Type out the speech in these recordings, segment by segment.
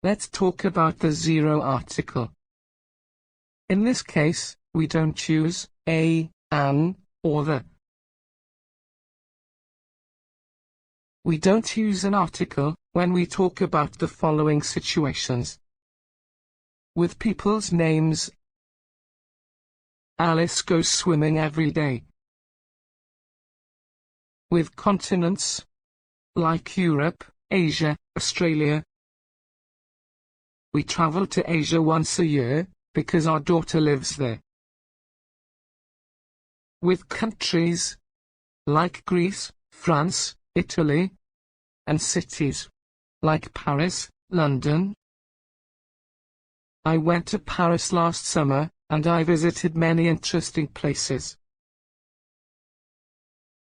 Let's talk about the zero article. In this case, we don't choose a, an, or the. We don't use an article when we talk about the following situations. With people's names: Alice goes swimming every day. With continents, like Europe, Asia, Australia. We travel to Asia once a year, because our daughter lives there. With countries, like Greece, France, Italy, and cities, like Paris, London. I went to Paris last summer, and I visited many interesting places.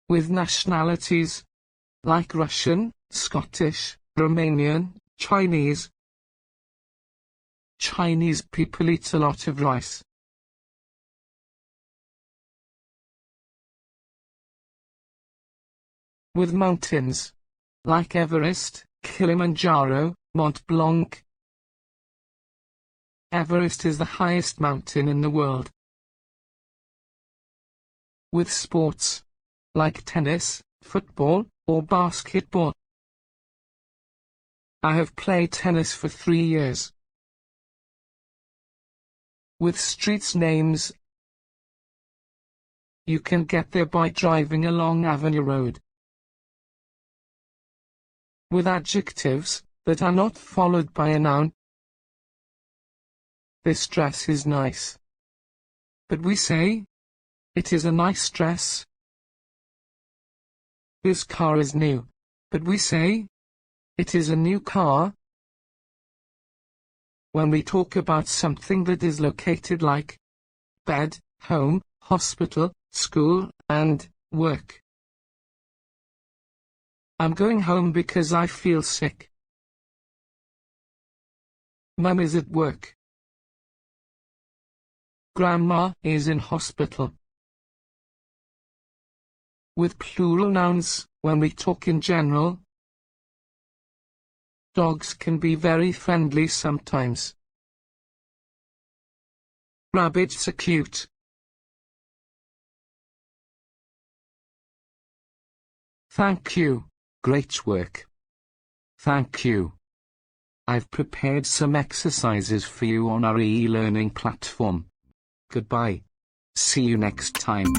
With nationalities, like Russian, Scottish, Romanian, Chinese. Chinese people eat a lot of rice. With mountains, like Everest, Kilimanjaro, Mont Blanc. Everest is the highest mountain in the world. With sports, like tennis, football, or basketball. I have played tennis for 3 years. With streets names, you can get there by driving along Avenue Road. With adjectives that are not followed by a noun. This dress is nice. But we say, it is a nice dress. This car is new. But we say, it is a new car. When we talk about something that is located like bed, home, hospital, school, and work. I'm going home because I feel sick. Mum is at work. Grandma is in hospital. With plural nouns, when we talk in general. Dogs can be very friendly sometimes. Rabbits are cute. Thank you. Great work. Thank you. I've prepared some exercises for you on our e-learning platform. Goodbye. See you next time.